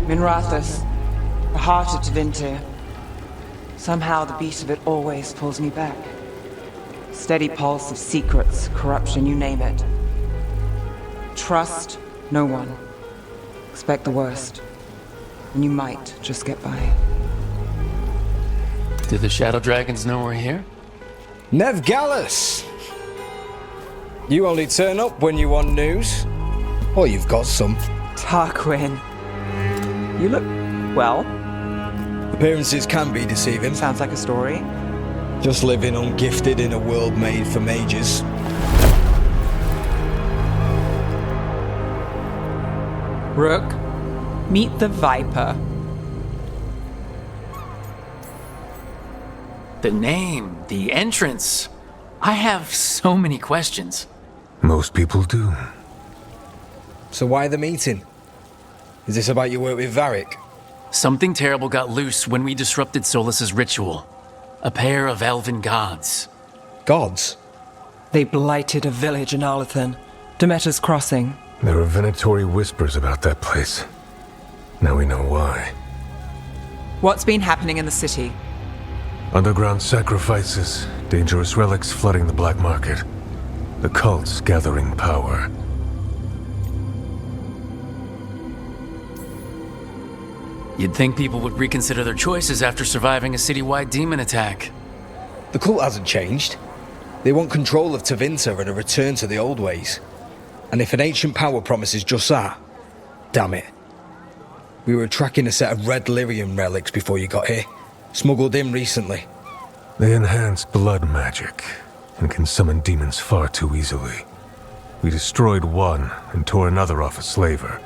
Minrathouse, the heart of Tevinter. Somehow the beat of it always pulls me back. Steady pulse of secrets, corruption, you name it. Trust no one. Expect the worst. And you might just get by. Do the Shadow Dragons know we're here? Nev Gallus! You only turn up when you want news. Or you've got some. Tarquin. You look well. Appearances can be deceiving. Sounds like a story. Just living ungifted in a world made for mages. Rook, meet the Viper. The name, the entrance. I have so many questions. Most people do. So why the meeting? Is this about your work with Varric? Something terrible got loose when we disrupted Solas's ritual. A pair of elven gods. Gods? They blighted a village in Arlathan, Demeter's Crossing. There are venatory whispers about that place. Now we know why. What's been happening in the city? Underground sacrifices, dangerous relics flooding the black market. The cults gathering power. You'd think people would reconsider their choices after surviving a citywide demon attack. The cult hasn't changed. They want control of Tevinter and a return to the old ways. And if an ancient power promises just that, damn it. We were tracking a set of red lyrium relics before you got here. Smuggled in recently. They enhance blood magic and can summon demons far too easily. We destroyed one and tore another off a slaver.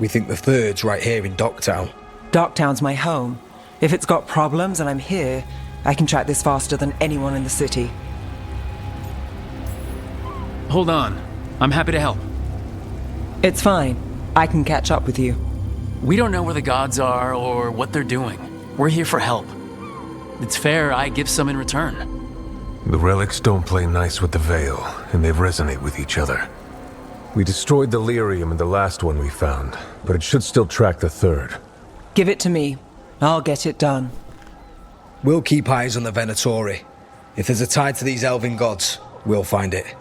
We think the third's right here in Docktown. Docktown's my home. If it's got problems and I'm here, I can track this faster than anyone in the city. Hold on. I'm happy to help. It's fine. I can catch up with you. We don't know where the gods are or what they're doing. We're here for help. It's fair I give some in return. The relics don't play nice with the Veil, and they resonate with each other. We destroyed the lyrium in the last one we found, but it should still track the third. Give it to me. I'll get it done. We'll keep eyes on the Venatori. If there's a tie to these elven gods, we'll find it.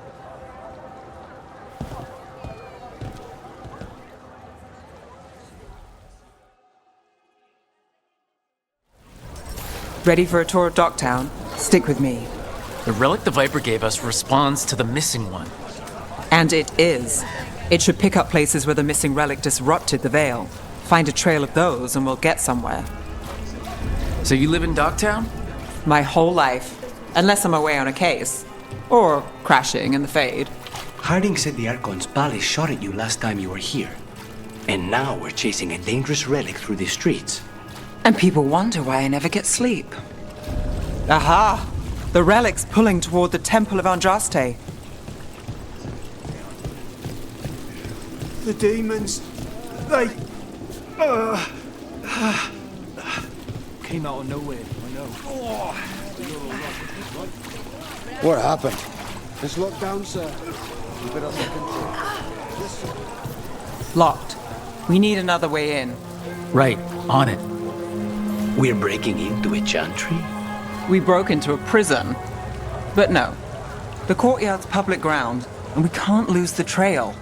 Ready for a tour of Docktown? Stick with me. The relic the Viper gave us responds to the missing one. And it is. It should pick up places where the missing relic disrupted the Veil. Find a trail of those and we'll get somewhere. So you live in Docktown? My whole life. Unless I'm away on a case. Or crashing in the Fade. Harding said the Archon's palace shot at you last time you were here. And now we're chasing a dangerous relic through the streets. And people wonder why I never get sleep. Aha! The relic's pulling toward the Temple of Andraste. The demons, they... came out of nowhere, I know. What happened? It's locked down, sir. You better look into it. Locked. We need another way in. Right, on it. We're breaking into a chantry? We broke into a prison. But no. The courtyard's public ground, and we can't lose the trail.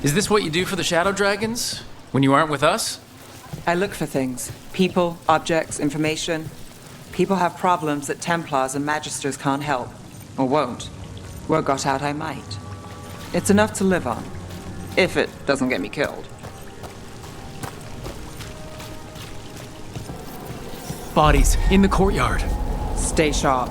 Is this what you do for the Shadow Dragons? When you aren't with us? I look for things. People, objects, information. People have problems that Templars and Magisters can't help. Or won't. Were got out, I might. It's enough to live on. If it doesn't get me killed. Bodies in the courtyard. Stay sharp.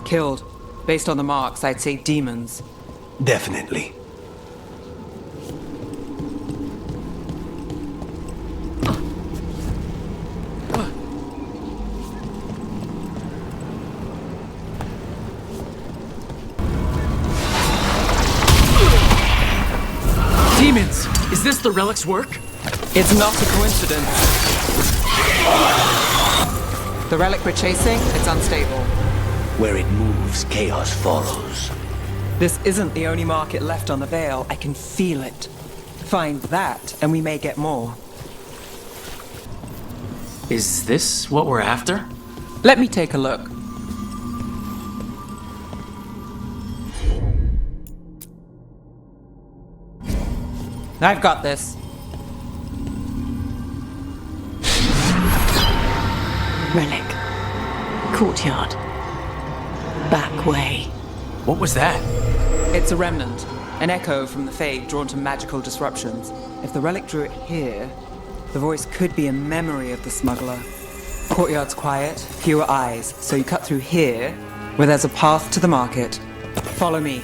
Killed. Based on the marks, I'd say demons. Definitely. this the relic's work? It's not a coincidence. The relic we're chasing, it's unstable. Where it moves, chaos follows. This isn't the only market left on the Veil. I can feel it. Find that, and we may get more. Is this what we're after? Let me take a look. I've got this. Relic. Courtyard. Back way. What was that? It's a remnant, an echo from the Fade drawn to magical disruptions. If the relic drew it here, the voice could be a memory of the smuggler. Courtyard's quiet, fewer eyes, so you cut through here, where there's a path to the market. Follow me.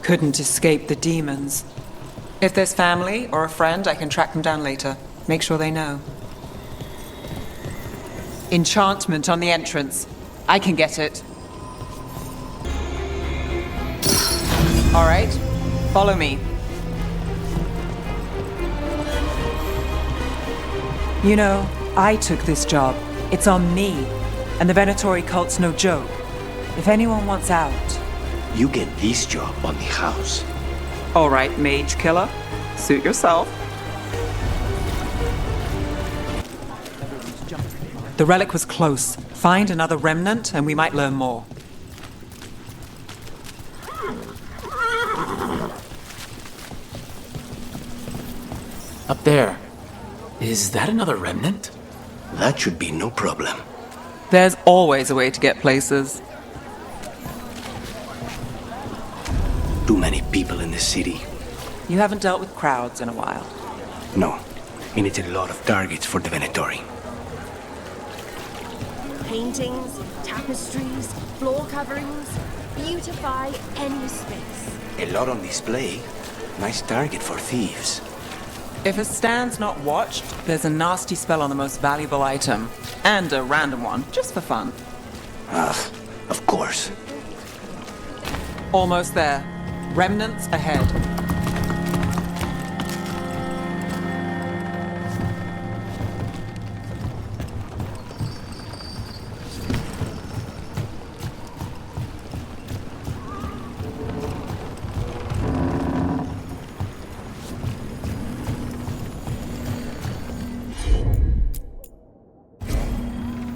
Couldn't escape the demons. If there's family or a friend, I can track them down later. Make sure they know. Enchantment on the entrance. I can get it. All right, follow me. You know, I took this job. It's on me. And the Venatori cult's no joke. If anyone wants out... You get this job on the house. All right, mage killer. Suit yourself. The relic was close. Find another remnant and we might learn more. Up there. Is that another remnant? That should be no problem. There's always a way to get places. Too many people in the city. You haven't dealt with crowds in a while. No, and it's a lot of targets for the Venatori. Paintings, tapestries, floor coverings, beautify any space. A lot on display. Nice target for thieves. If a stand's not watched, there's a nasty spell on the most valuable item. And a random one, just for fun. Ah, of course. Almost there. Remnants ahead.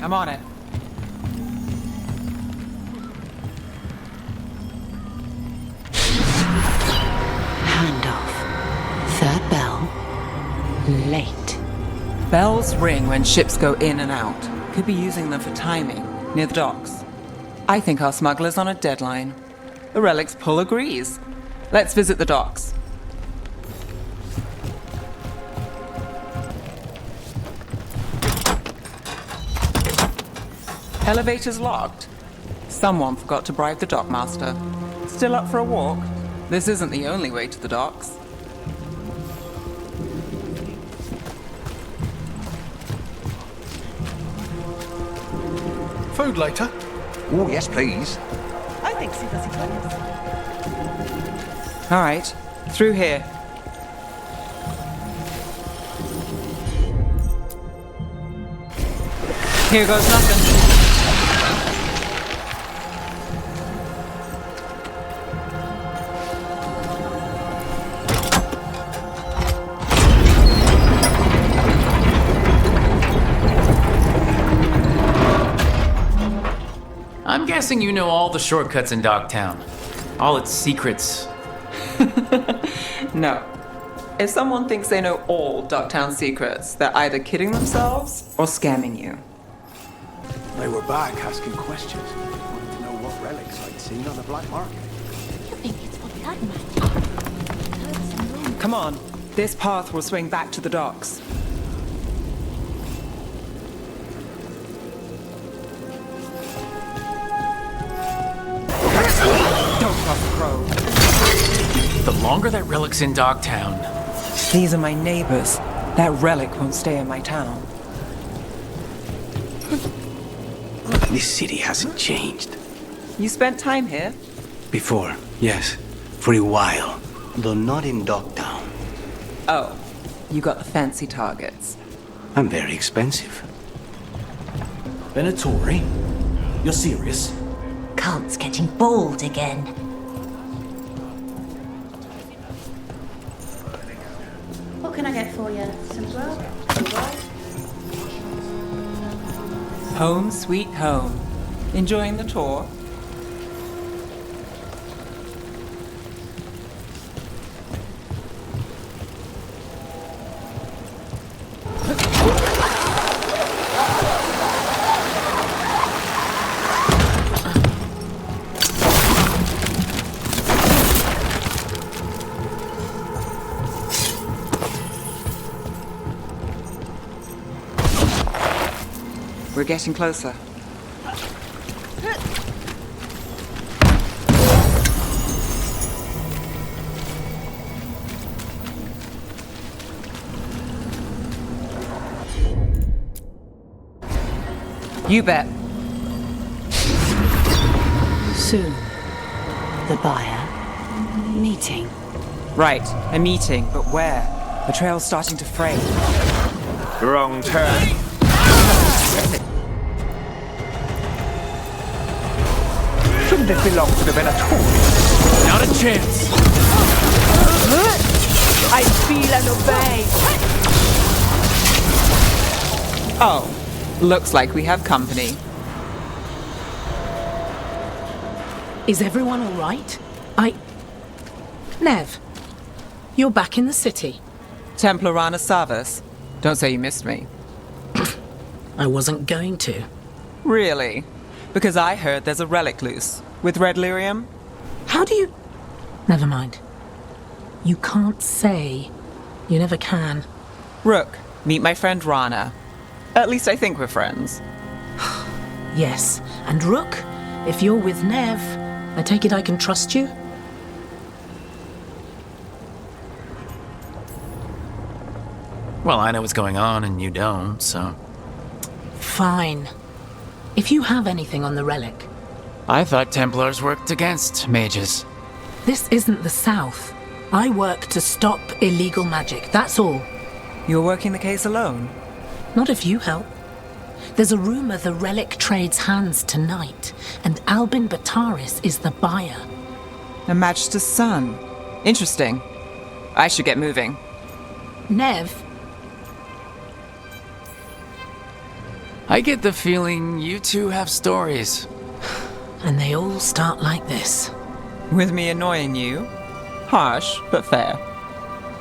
I'm on it. Handoff. Third bell. Late. Bells ring when ships go in and out. Could be using them for timing, near the docks. I think our smuggler's on a deadline. The relic's pull agrees. Let's visit the docks. Elevator's locked. Someone forgot to bribe the dockmaster. Still up for a walk? This isn't the only way to the docks. Food later? Oh, yes, please. I think so, does he, Thomas? All right, through here. Here goes nothing. I'm guessing you know all the shortcuts in Dogtown. All its secrets. No. If someone thinks they know all Ducktown secrets, they're either kidding themselves or scamming you. They were back asking questions. Wanted to know what relics I'd seen on the black market. You think it's for that man? Come on, this path will swing back to the docks. across the Crow. The longer that relic's in Dogtown, These are my neighbors. That relic won't stay in my town. This city hasn't changed. You spent time here? Before, yes. For a while. Though not in Dogtown. Oh, you got the fancy targets. I'm very expensive. Venatori? You're serious? Cult's getting bold again. What can I get for you? Some grub? Home sweet home. Enjoying the tour? We're getting closer. You bet. Soon, the buyer meeting. Right, a meeting, but where? The trail's starting to fray. Wrong turn. Shouldn't it belong to the Venatori? not a chance. I feel and obey. Oh, looks like we have company. Is everyone all right? Nev, you're back in the city. Templar Rana Savas. Don't say you missed me. I wasn't going to. Really? Because I heard there's a relic loose. With red lyrium? How do you... Never mind. You can't say. You never can. Rook, meet my friend Rana. At least I think we're friends. Yes, and Rook, if you're with Nev, I take it I can trust you? Well, I know what's going on and you don't, so... Fine. If you have anything on the relic... I thought Templars worked against mages. This isn't the South. I work to stop illegal magic, that's all. You're working the case alone? Not if you help. There's a rumor the relic trades hands tonight, and Albin Bataris is the buyer. A Magister's son. Interesting. I should get moving. Nev, I get the feeling you two have stories. and they all start like this. With me annoying you? Harsh, but fair.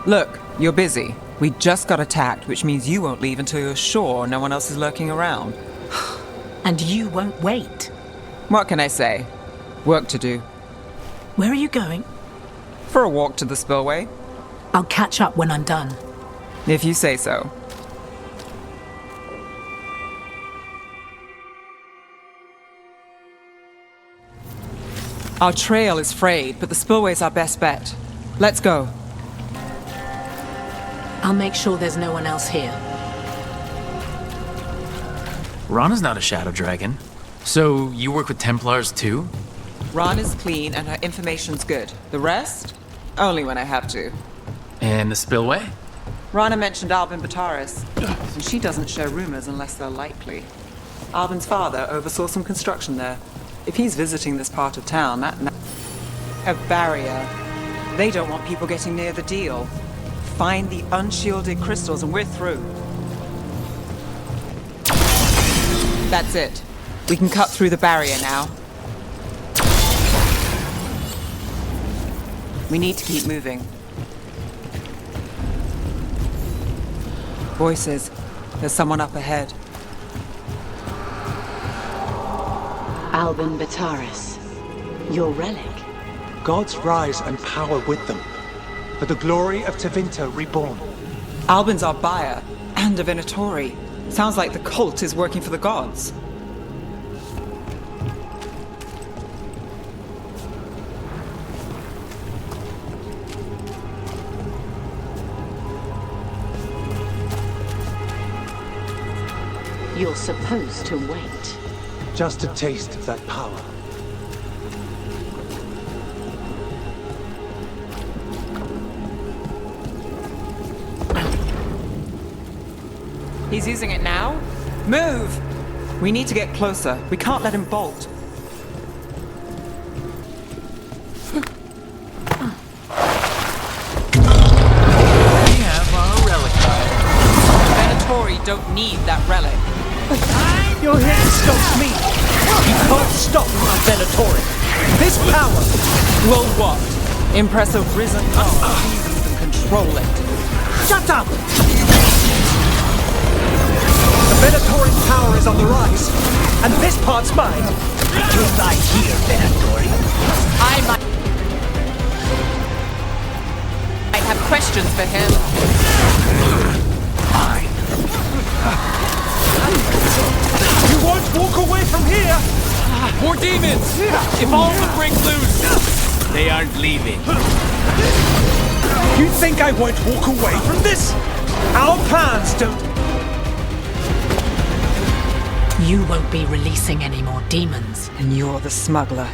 Look, you're busy. We just got attacked, which means you won't leave until you're sure no one else is lurking around. And you won't wait. What can I say? Work to do. Where are you going? For a walk to the spillway. I'll catch up when I'm done. If you say so. Our trail is frayed, but the spillway's our best bet. Let's go. I'll make sure there's no one else here. Rana's not a shadow dragon. So you work with Templars too? Ron is clean and her information's good. The rest? Only when I have to. And the spillway? Rana mentioned Albin Bataris, and she doesn't share rumors unless they're likely. Albin's father oversaw some construction there. If he's visiting this part of town, a barrier. They don't want people getting near the deal. Find the unshielded crystals and we're through. That's it. We can cut through the barrier now. We need to keep moving. Voices. There's someone up ahead. Albin Bataris, your relic. Gods rise and power with them. For the glory of Tevinter reborn. Albin's our buyer, and a Venatori. Sounds like the cult is working for the gods. you're supposed to wait. Just a taste of that power. He's using it now? Move! We need to get closer. We can't let him bolt. We have our relic fire. Venatori don't need that relic. You're here to stop me. You can't stop my Venatori. This power. Will what? Impress a risen god? You even control it. Shut up! The Venatori's power is on the rise, and this part's mine. You lie here, Venatori. I might have questions for him. Fine. You won't walk away from here! More demons! If all would break loose! They aren't leaving. You think I won't walk away from this? Our plans don't... You won't be releasing any more demons. And you're the smuggler.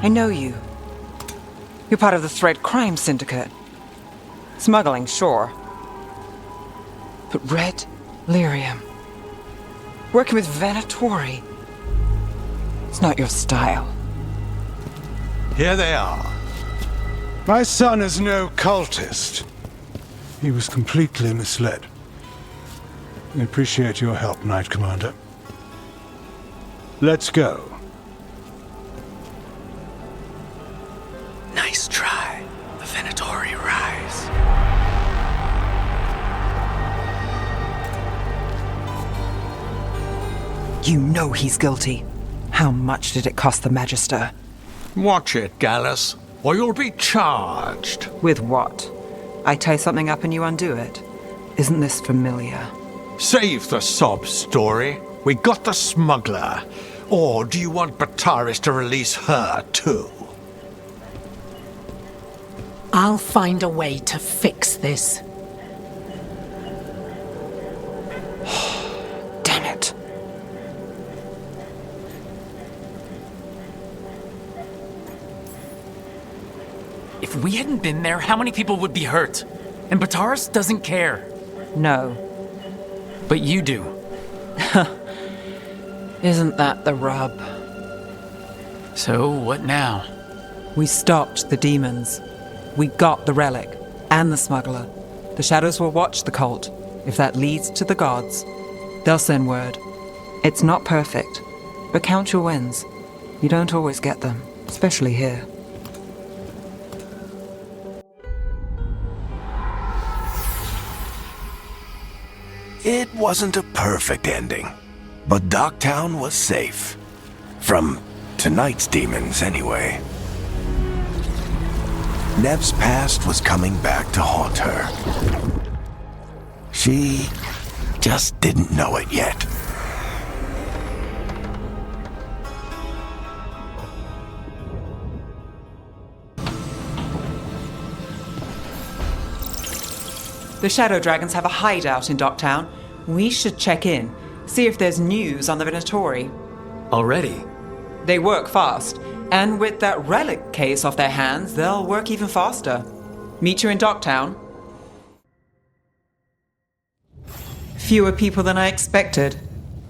I know you. You're part of the Thread crime syndicate. Smuggling, sure. But Red Lyrium. Working with Venatori. It's not your style. Here they are. My son is no cultist. He was completely misled. I appreciate your help, Knight Commander. Let's go. Nice try. The Venatori rise. You know he's guilty. How much did it cost the Magister? Watch it, Gallus, or you'll be charged. With what? I tie something up and you undo it. Isn't this familiar? Save the sob story. We got the smuggler. Or do you want Bataris to release her, too? I'll find a way to fix this. Damn it. If we hadn't been there, how many people would be hurt? And Bataris doesn't care. No. But you do. Isn't that the rub? So, what now? We stopped the demons. We got the relic. And the smuggler. The shadows will watch the cult. If that leads to the gods, they'll send word. It's not perfect, but count your wins. You don't always get them, especially here. It wasn't a perfect ending, but Docktown was safe. From tonight's demons, anyway. Nev's past was coming back to haunt her. She just didn't know it yet. The Shadow Dragons have a hideout in Docktown. We should check in, see if there's news on the Venatori. Already? They work fast, and with that relic case off their hands, they'll work even faster. Meet you in Docktown. Fewer people than I expected.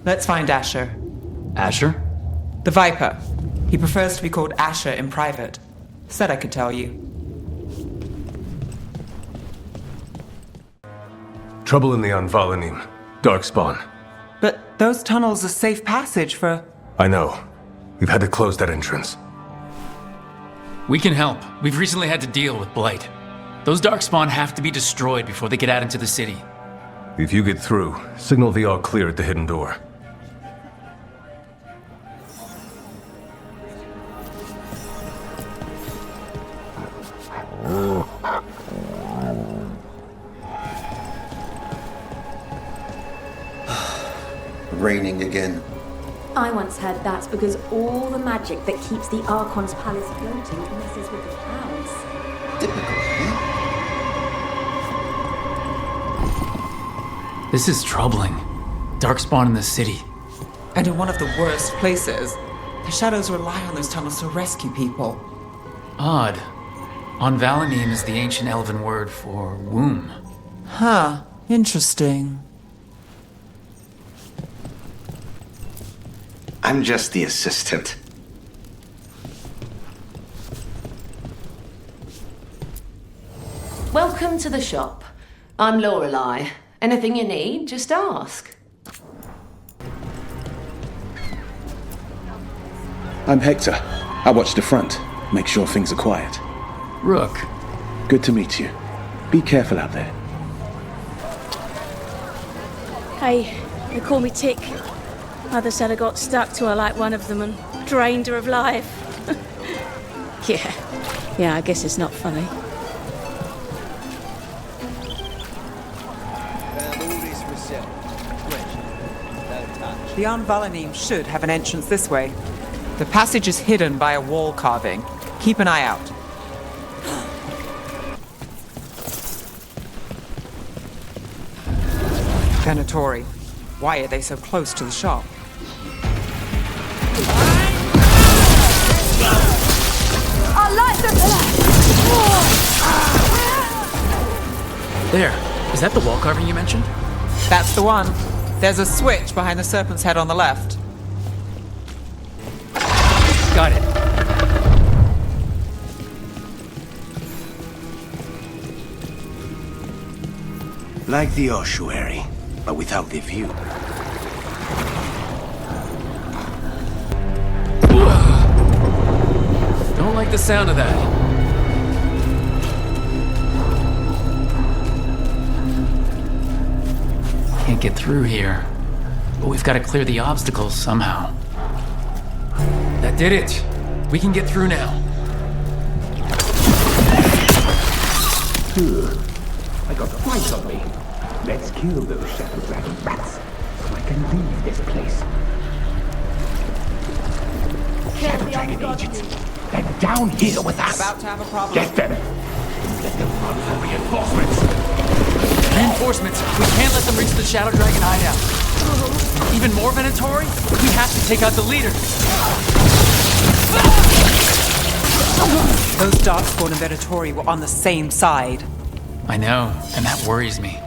Let's find Asher. Asher? The Viper. He prefers to be called Asher in private. Said I could tell you. Trouble in the Anvalanim. Darkspawn. But those tunnels are safe passage for... I know. We've had to close that entrance. We can help. We've recently had to deal with Blight. Those Darkspawn have to be destroyed before they get out into the city. If you get through, signal the all clear at the hidden door. Raining again. I once heard that's because all the magic that keeps the Archon's palace floating messes with the clouds. Typical, This is troubling. Darkspawn in the city. And in one of the worst places. The shadows rely on those tunnels to rescue people. Odd. On Valanim is the ancient elven word for womb. Huh. Interesting. I'm just the assistant. Welcome to the shop. I'm Lorelei. Anything you need, just ask. I'm Hector. I watch the front. Make sure things are quiet. Rook. Good to meet you. Be careful out there. Hey, they call me Tick. Mother said I got stuck to her like one of them and drained her of life. Yeah, I guess it's not funny. Beyond Valanim should have an entrance this way. The passage is hidden by a wall carving. Keep an eye out. Venatori. Why are they so close to the shop? There. Is that the wall carving you mentioned? That's the one. There's a switch behind the serpent's head on the left. Got it. Like the ossuary, but without the view. Don't like the sound of that. Can't get through here, but we've got to clear the obstacles somehow. That did it. We can get through now. I got flies on me. Let's kill those shadow dragon rats so I can leave this place. Shadow dragon agents, they're down here with us. About to have a problem. Get them. Let them run for reinforcements. Reinforcements! We can't let them reach the Shadow Dragon hideout. Even more Venatori? We have to take out the leader. Those Darkspawn and Venatori were on the same side. I know, and that worries me.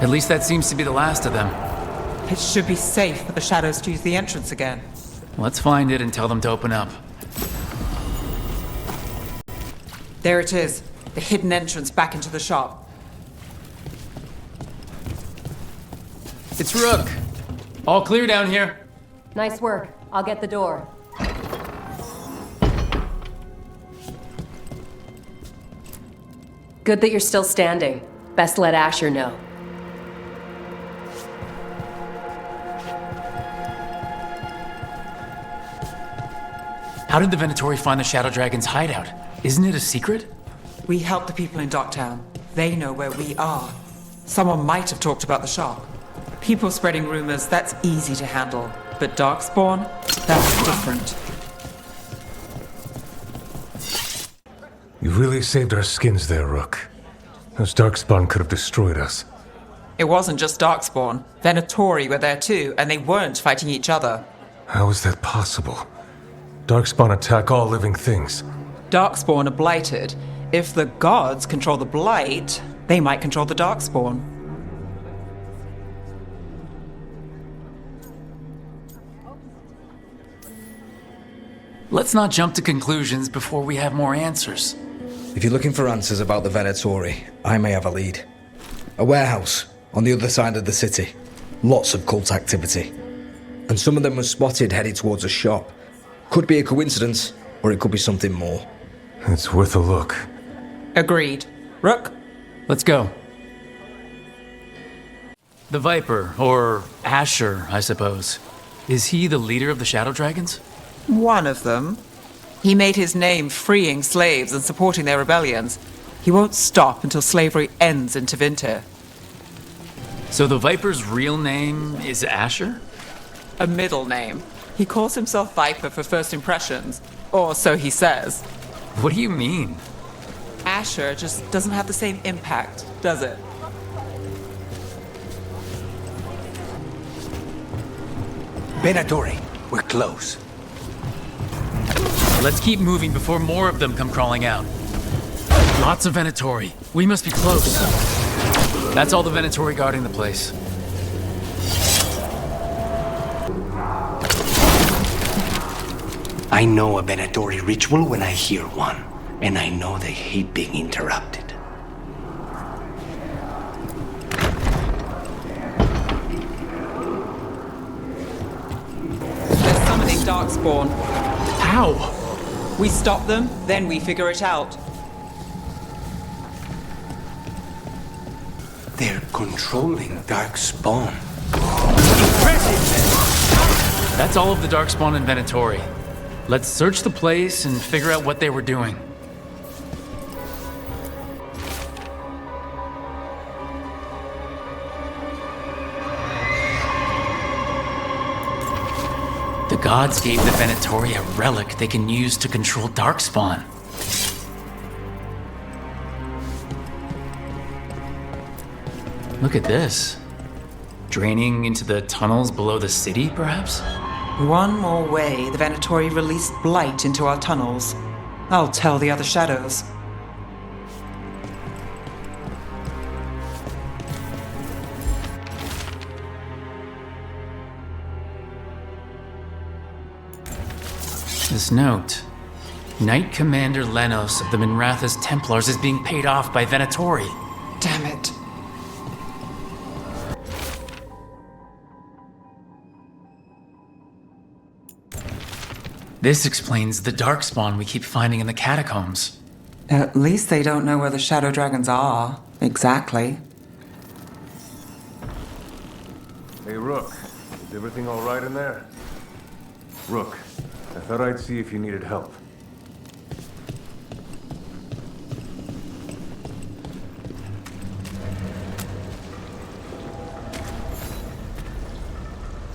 At least that seems to be the last of them. It should be safe for the shadows to use the entrance again. Let's find it and tell them to open up. There it is. The hidden entrance back into the shop. It's Rook. All clear down here. Nice work. I'll get the door. Good that you're still standing. Best let Asher know. How did the Venatori find the Shadow Dragon's hideout? Isn't it a secret? We help the people in Docktown. They know where we are. Someone might have talked about the shop. People spreading rumors, that's easy to handle. But Darkspawn, that's different. You really saved our skins there, Rook. Those Darkspawn could have destroyed us. It wasn't just Darkspawn. Venatori were there too, and they weren't fighting each other. How is that possible? Darkspawn attack all living things. Darkspawn are blighted. If the gods control the blight, they might control the Darkspawn. Let's not jump to conclusions before we have more answers. If you're looking for answers about the Venatori, I may have a lead. A warehouse on the other side of the city. Lots of cult activity. And some of them were spotted headed towards a shop. Could be a coincidence, or it could be something more. It's worth a look. Agreed. Rook? Let's go. The Viper, or Asher, I suppose. Is he the leader of the Shadow Dragons? One of them. He made his name freeing slaves and supporting their rebellions. He won't stop until slavery ends in Tevinter. So the Viper's real name is Asher? A middle name. He calls himself Viper for first impressions. Or so he says. What do you mean? Asher just doesn't have the same impact, does it? Venatori, we're close. Let's keep moving before more of them come crawling out. Lots of Venatori. We must be close. That's all the Venatori guarding the place. I know a Venatori ritual when I hear one, and I know they hate being interrupted. They're summoning Darkspawn. How? We stop them, then we figure it out. They're controlling Darkspawn. That's all of the Darkspawn in Venatori. Let's search the place and figure out what they were doing. The gods gave the Venatori a relic they can use to control Darkspawn. Look at this. Draining into the tunnels below the city, perhaps? One more way, the Venatori released blight into our tunnels. I'll tell the other shadows. This note. Knight Commander Lenos of the Minrathouse Templars is being paid off by Venatori. Damn it. This explains the Darkspawn we keep finding in the catacombs. At least they don't know where the Shadow Dragons are. Exactly. Hey, Rook. Is everything all right in there? Rook, I thought I'd see if you needed help.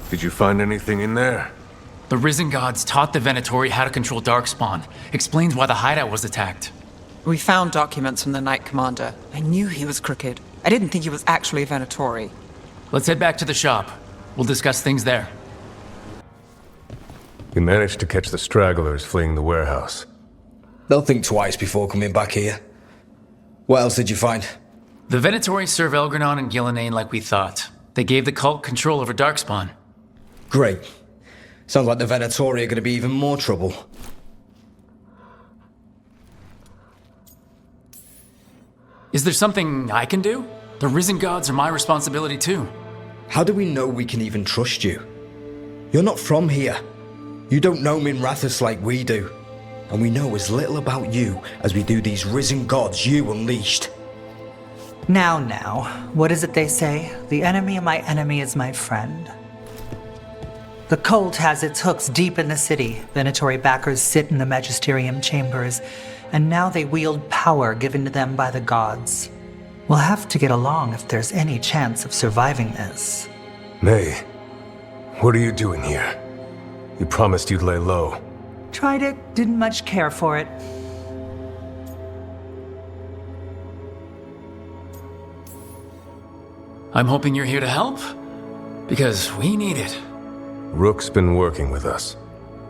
Did you find anything in there? The Risen Gods taught the Venatori how to control Darkspawn. Explains why the hideout was attacked. We found documents from the Knight Commander. I knew he was crooked. I didn't think he was actually a Venatori. Let's head back to the shop. We'll discuss things there. We managed to catch the stragglers fleeing the warehouse. They'll think twice before coming back here. What else did you find? The Venatori serve Elgranon and Gillenane like we thought. They gave the cult control over Darkspawn. Great. Sounds like the Venatori are going to be even more trouble. Is there something I can do? The Risen Gods are my responsibility too. How do we know we can even trust you? You're not from here. You don't know Minrathouse like we do. And we know as little about you as we do these Risen Gods you unleashed. Now, what is it they say? The enemy of my enemy is my friend. The cult has its hooks deep in the city. Venatori backers sit in the magisterium chambers, and now they wield power given to them by the gods. We'll have to get along if there's any chance of surviving this. May, what are you doing here? You promised you'd lay low. Tried it, didn't much care for it. I'm hoping you're here to help, because we need it. Rook's been working with us.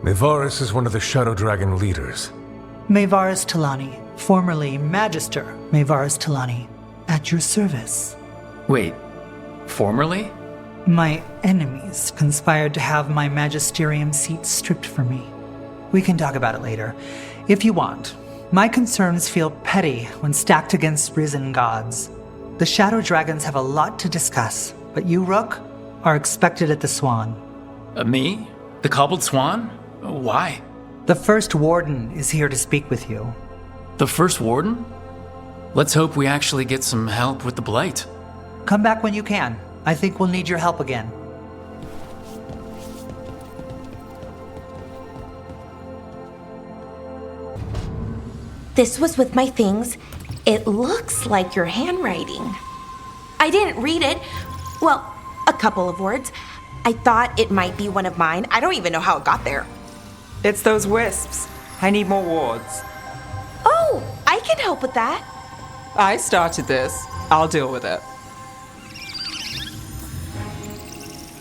Mayvaris is one of the Shadow Dragon leaders. Mayvaris Talani, formerly Magister Mayvaris Talani, at your service. Wait, formerly? My enemies conspired to have my magisterium seat stripped from me. We can talk about it later, if you want. My concerns feel petty when stacked against Risen Gods. The Shadow Dragons have a lot to discuss, but you, Rook, are expected at the Swan. Me? The Cobbled Swan? Why? The First Warden is here to speak with you. The First Warden? Let's hope we actually get some help with the Blight. Come back when you can. I think we'll need your help again. This was with my things. It looks like your handwriting. I didn't read it. Well, a couple of words. I thought it might be one of mine. I don't even know how it got there. It's those wisps. I need more wards. Oh, I can help with that. I started this. I'll deal with it.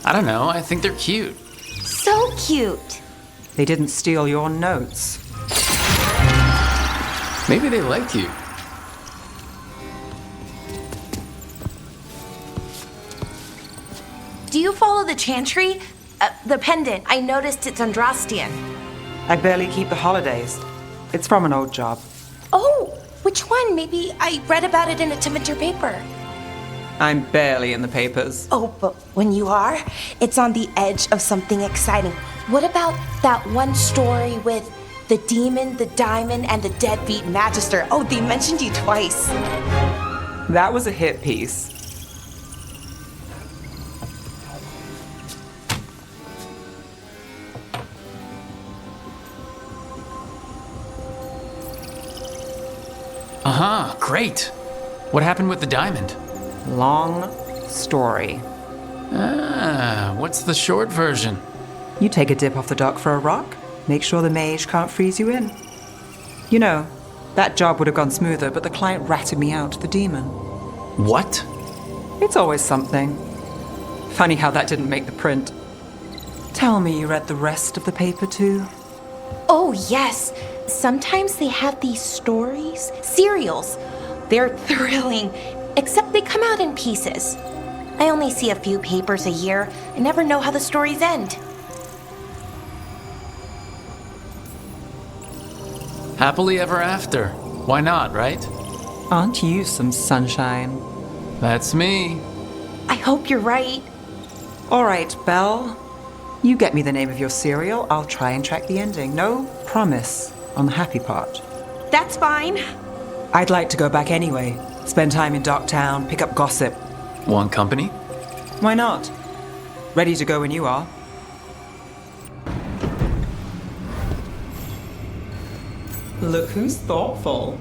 I don't know, I think they're cute. So cute. They didn't steal your notes. Maybe they like you. Do you follow the chantry? The pendant. I noticed it's Andrastian. I barely keep the holidays. It's from an old job. Oh, which one? Maybe I read about it in a Timidor paper. I'm barely in the papers. Oh, but when you are, it's on the edge of something exciting. What about that one story with the demon, the diamond, and the deadbeat magister? Oh, they mentioned you twice. That was a hit piece. Uh-huh, great. What happened with the diamond? Long story. Ah, what's the short version? You take a dip off the dock for a rock, make sure the mage can't freeze you in. You know, that job would have gone smoother, but the client ratted me out to the demon. What? It's always something. Funny how that didn't make the print. Tell me you read the rest of the paper too? Oh, yes. Sometimes they have these stories, serials. They're thrilling, except they come out in pieces. I only see a few papers a year. I never know how the stories end. Happily ever after. Why not, right? Aren't you some sunshine? That's me. I hope you're right. All right, Belle. You get me the name of your serial, I'll try and track the ending. No promise on the happy part. That's fine. I'd like to go back anyway. Spend time in Docktown, pick up gossip. Want company? Why not? Ready to go when you are. Look who's thoughtful.